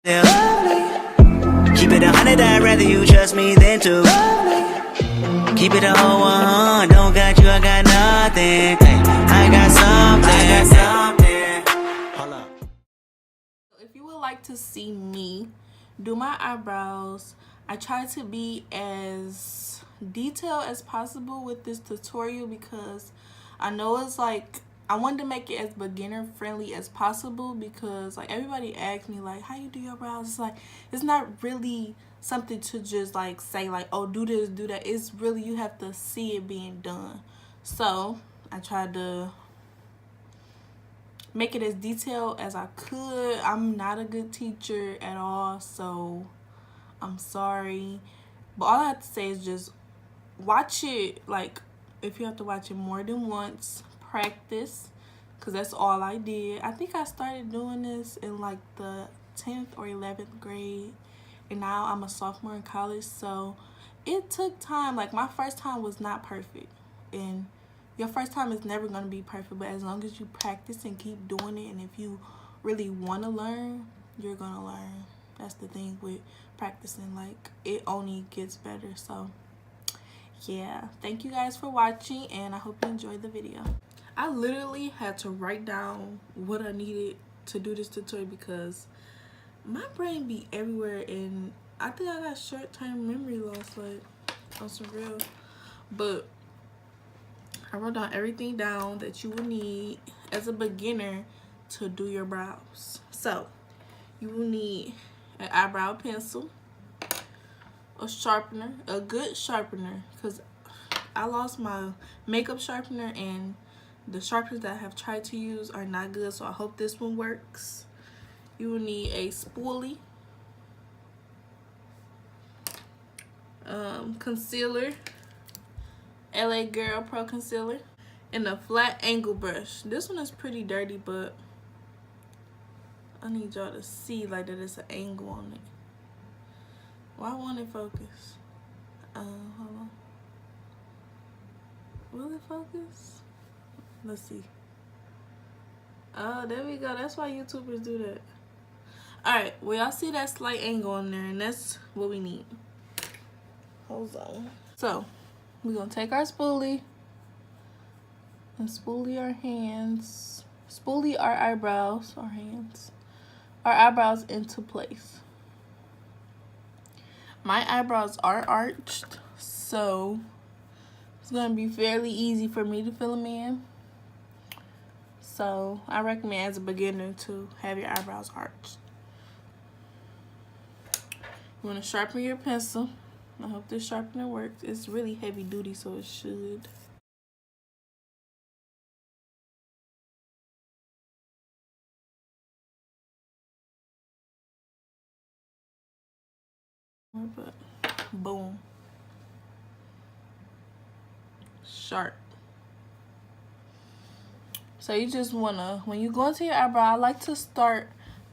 Keep it 100, I'd rather you trust me than to. Keep it a whole 100, don't got you, I got nothing. Hey, I got something. Hold up. If you would like to see me do my eyebrows, I try to be as detailed as possible with this tutorial because I know it's like, I wanted to make it as beginner friendly as possible because like everybody asks me like, how you do your brows? It's like, it's not really something to just like say like, oh, do this, do that. It's really, you have to see it being done. So I tried to make it as detailed as I could. I'm not a good teacher at all, so I'm sorry. But all I have to say is just watch it. Like, if you have to watch it more than once, practice, because that's all I did. I think I started doing this in like the 10th or 11th grade, and now I'm a sophomore in college, so it took time. Like, my first time was not perfect, and your first time is never going to be perfect, but as long as you practice and keep doing it, and if you really want to learn, you're going to learn. That's the thing with practicing. Like, it only gets better. So yeah, thank you guys for watching, and I hope you enjoyed the video. I literally had to write down what I needed to do this tutorial because my brain be everywhere, and I think I got short-term memory loss, like, on some real. But I wrote down everything down that you will need as a beginner to do your brows. So you will need an eyebrow pencil, a sharpener, a good sharpener, because I lost my makeup sharpener and the sharpeners that I have tried to use are not good, so I hope this one works. You will need a spoolie, concealer, LA Girl Pro Concealer, and a flat angle brush. This one is pretty dirty, but I need y'all to see like that it's an angle on it. Why won't it focus? Hold on. Will it focus? Let's see. Oh, there we go. That's why YouTubers do that. Alright, well, y'all see that slight angle on there, and that's what we need. Hold on. So, we're going to take our spoolie and spoolie our hands. Spoolie our eyebrows, our hands. Our eyebrows into place. My eyebrows are arched, so it's going to be fairly easy for me to fill them in. So I recommend as a beginner to have your eyebrows arched. You want to sharpen your pencil. I hope this sharpener works. It's really heavy duty, so it should. But boom. Sharp. So you just wanna, when you go into your eyebrow, I like to start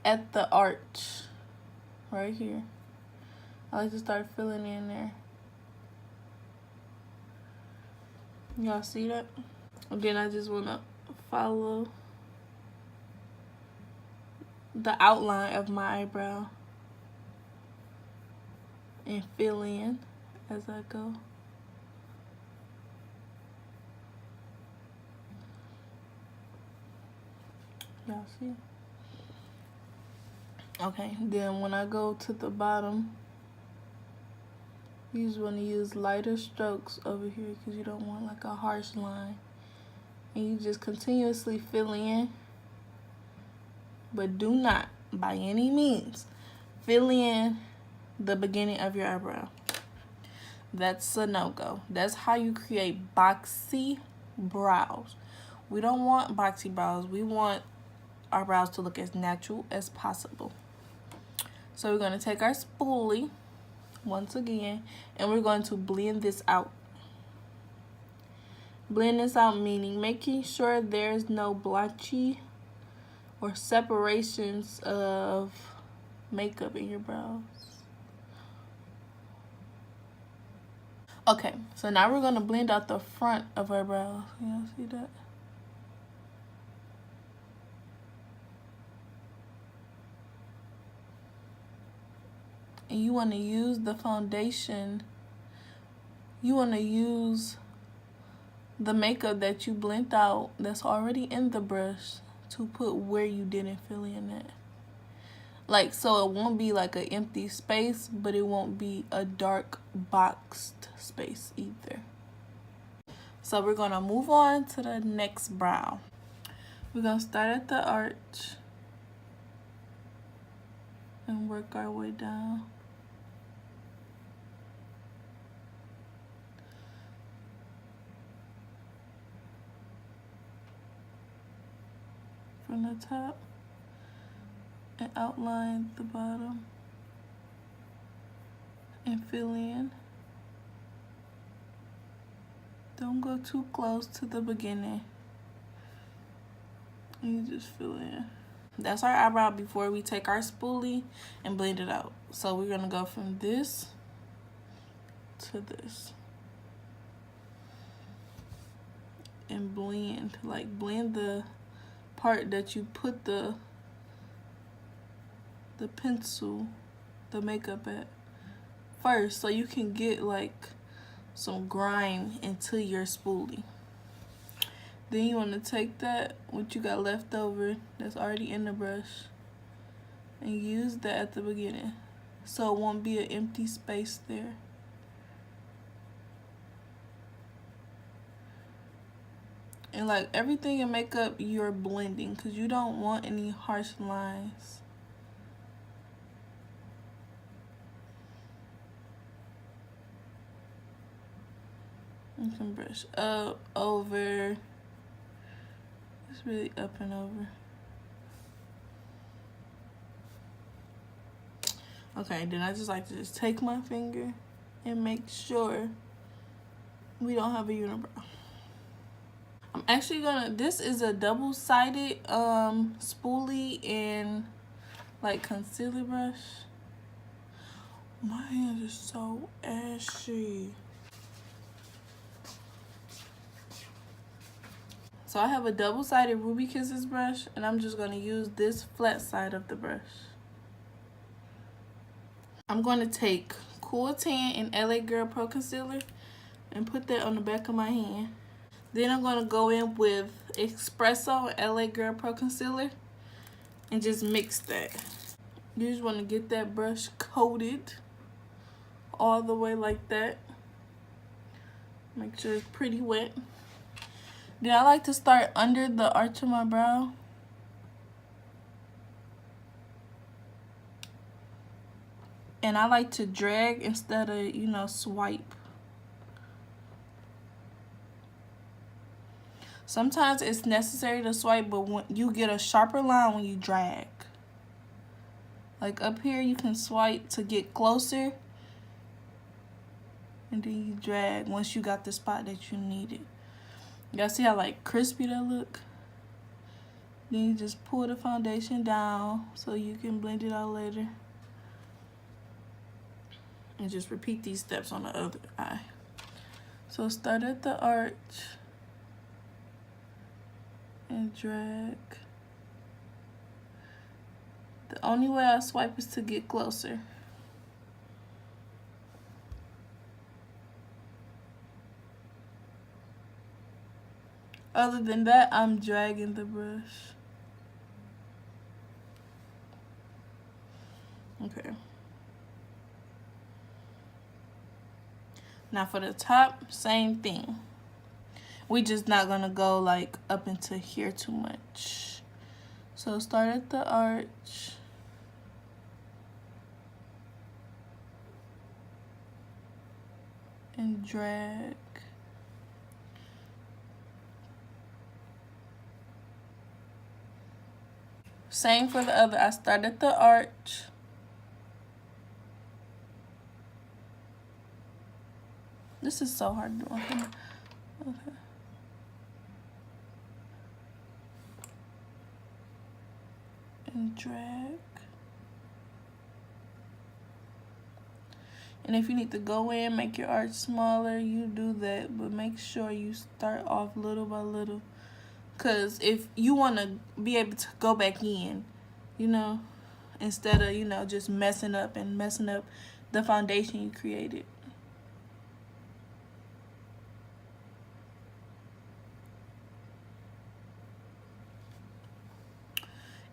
at the arch right here. I like to start filling in there. Y'all see that? And then I just wanna follow the outline of my eyebrow and fill in as I go. Y'all see? Okay, then when I go to the bottom, you just want to use lighter strokes over here because you don't want like a harsh line. And you just continuously fill in, but do not, by any means, fill in the beginning of your eyebrow. That's a no-go. That's how you create boxy brows. We don't want boxy brows. We want our brows to look as natural as possible. So we're going to take our spoolie once again, and we're going to blend this out. Blend this out meaning making sure there's no blotchy or separations of makeup in your brows. Okay, so now we're going to blend out the front of our brows. Y'all see that? and you want to use the foundation, you want to use the makeup that you blend out that's already in the brush to put where you didn't fill in at. Like, so it won't be like an empty space, but it won't be a dark boxed space either. So we're gonna move on to the next brow. We're gonna start at the arch and work our way down. From the top and outline the bottom and fill in. Don't go too close to the beginning. You just fill in. That's our eyebrow before we take our spoolie and blend it out. So we're gonna go from this to this and blend, like blend the part that you put the pencil, the makeup at first, so you can get like some grime into your spoolie. Then you want to take that, what you got left over that's already in the brush, and use that at the beginning so it won't be an empty space there. And like everything in makeup, you're blending because you don't want any harsh lines. You can brush up, over. It's really up and over. Okay, then I just like to just take my finger and make sure we don't have a unibrow. I'm actually gonna, this is a double-sided spoolie and like concealer brush. My hands are so ashy. So I have a double-sided Ruby Kisses brush, and I'm just gonna use this flat side of the brush. I'm gonna take Cool Tan and LA Girl Pro Concealer and put that on the back of my hand. Then I'm gonna go in with Espresso and LA Girl Pro Concealer and just mix that. You just wanna get that brush coated all the way like that. Make sure it's pretty wet. Then I like to start under the arch of my brow. And I like to drag instead of, you know, swipe. Sometimes it's necessary to swipe, but when you get a sharper line when you drag. Like up here, you can swipe to get closer. And then you drag once you got the spot that you needed. Y'all see how like crispy that look? Then you just pull the foundation down so you can blend it out later. And just repeat these steps on the other eye. So start at the arch and drag. The only way I swipe is to get closer. Other than that, I'm dragging the brush. Okay. Now for the top, same thing. We just not gonna go like up into here too much. So start at the arch. And drag. Same for the other. I start at the arch. This is so hard to do. Okay. And drag. And if you need to go in, make your arch smaller, you do that. But make sure you start off little by little. Because if you want to be able to go back in, you know, instead of, you know, just messing up the foundation you created.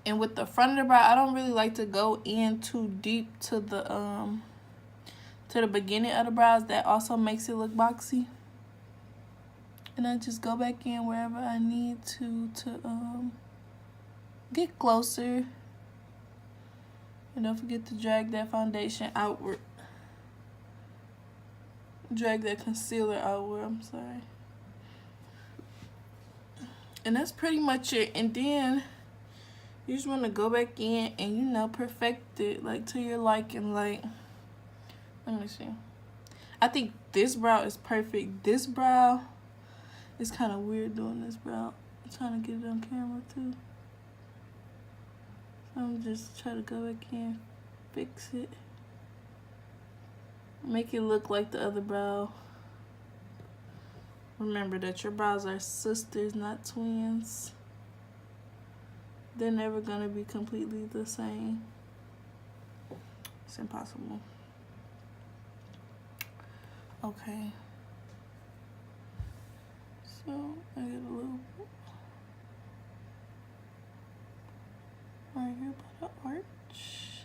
And with the front of the brow, I don't really like to go in too deep to the beginning of the brows. That also makes it look boxy. And I just go back in wherever I need to get closer. And don't forget to drag that foundation outward. Drag that concealer outward, I'm sorry. And that's pretty much it. And then you just want to go back in and, you know, perfect it, like, to your liking. Like, let me see. I think this brow is perfect. This brow, it's kind of weird doing this brow. I'm trying to get it on camera, too. So I'm just trying to go back in, fix it. Make it look like the other brow. Remember that your brows are sisters, not twins. They're never gonna be completely the same. It's impossible. Okay. So I get a little right here by the arch.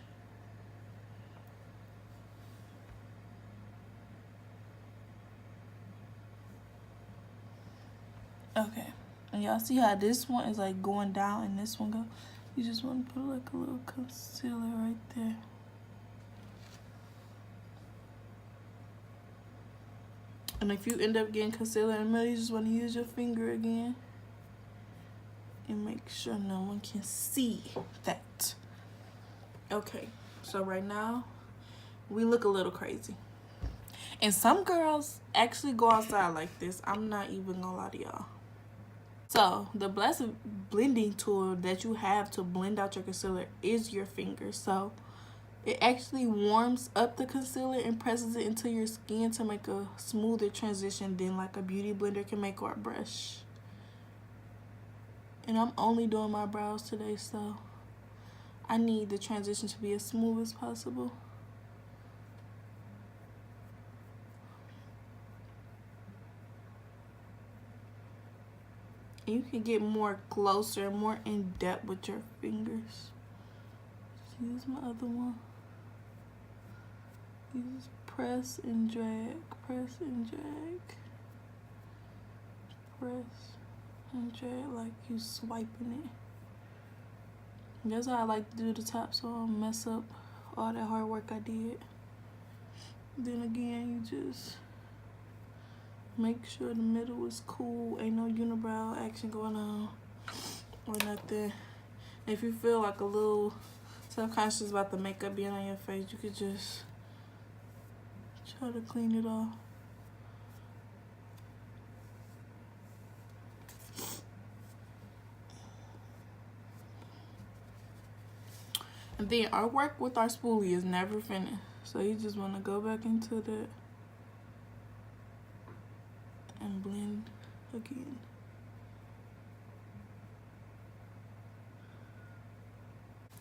Okay. And y'all see how this one is like going down and this one go? You just want to put like a little concealer right there. And if you end up getting concealer in the middle, you just want to use your finger again. And make sure no one can see that. Okay, so right now, we look a little crazy. And some girls actually go outside like this. I'm not even gonna lie to y'all. So the best blending tool that you have to blend out your concealer is your finger. So it actually warms up the concealer and presses it into your skin to make a smoother transition than like a beauty blender can make, or a brush. And I'm only doing my brows today, so I need the transition to be as smooth as possible. You can get more closer, more in depth with your fingers. Just use my other one. You just press and drag, press and drag. Press and drag like you swiping it. That's how I like to do the top, so I don't mess up all that hard work I did. Then again, you just make sure the middle is cool. Ain't no unibrow action going on or nothing. If you feel like a little self-conscious about the makeup being on your face, you could just try to clean it off. And then our work with our spoolie is never finished. So you just want to go back into that and blend again.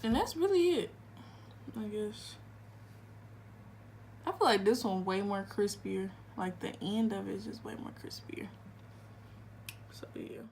And that's really it, I guess. I feel like this one way more crispier. Like the end of it is just way more crispier. So yeah.